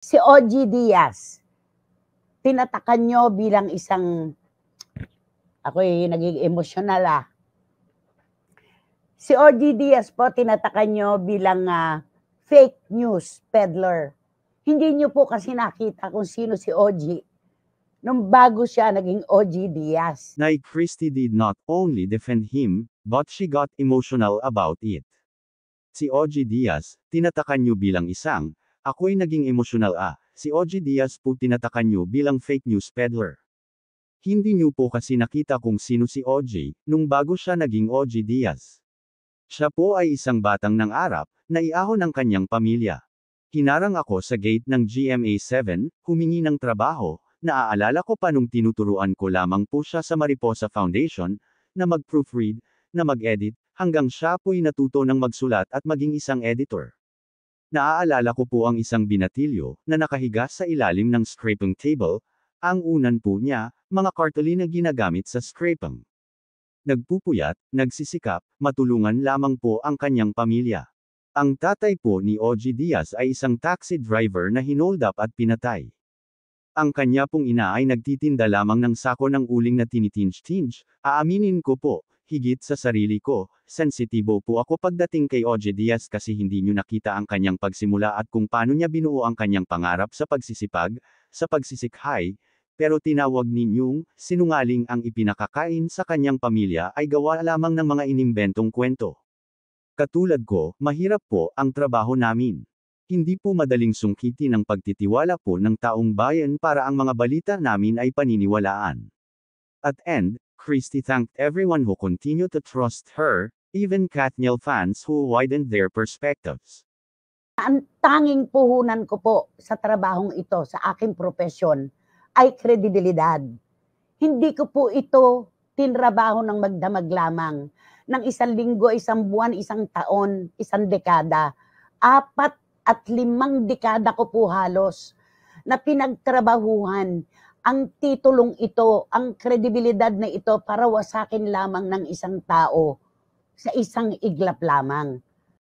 Si OG Diaz, tinatakan niyo bilang isang ako'y nagiging emosyonal, Si OG Diaz po tinatakan niyo bilang, fake news peddler. Hindi niyo po kasi nakita kung sino si OG nung bago siya naging OG Diaz. Nay Christie did not only defend him, but she got emotional about it. Si OG Diaz, tinatakan niyo bilang isang, ako'y naging emosyonal Si OG Diaz po tinatakan niyo bilang fake news peddler. Hindi niyo po kasi nakita kung sino si OG, nung bago siya naging OG Diaz. Siya po ay isang batang nangarap, na iahon ang kanyang pamilya. Hinarang ako sa gate ng GMA7, humingi ng trabaho, naaalala ko pa nung tinuturuan ko lamang po siya sa Mariposa Foundation, na mag-proofread, na mag-edit, hanggang siya po'y natuto ng magsulat at maging isang editor. Naaalala ko po ang isang binatilyo, na nakahiga sa ilalim ng scraping table, ang unan po niya, mga cartolina ginagamit sa scraping. Nagpupuyat, nagsisikap, matulungan lamang po ang kanyang pamilya. Ang tatay po ni OG Diaz ay isang taxi driver na hinold up at pinatay. Ang kanya pong ina ay nagtitinda lamang ng sako ng uling na tinitinge-tinge, aaminin ko po, higit sa sarili ko, sensitibo po ako pagdating kay OG Diaz kasi hindi nyo nakita ang kanyang pagsimula at kung paano niya binuo ang kanyang pangarap sa pagsisipag, sa pagsisikhay, pero tinawag ninyong, sinungaling ang ipinakakain sa kanyang pamilya ay gawa lamang ng mga inimbentong kwento. Katulad ko, mahirap po ang trabaho namin. Hindi po madaling sungkitin ang pagtitiwala po ng taong bayan para ang mga balita namin ay paniniwalaan. At end, Christie thanked everyone who continued to trust her, even Katniel fans who widened their perspectives. Ang tanging puhunan ko po sa trabahong ito, sa aking propesyon, ay kredibilidad. Hindi ko po ito tinrabaho ng magdamag lamang, ng isang linggo, isang buwan, isang taon, isang dekada. 4 at 5 dekada ko po halos na pinagtrabahuhan ang titulong ito, ang kredibilidad na ito para wasakin lamang ng isang tao sa isang iglap lamang.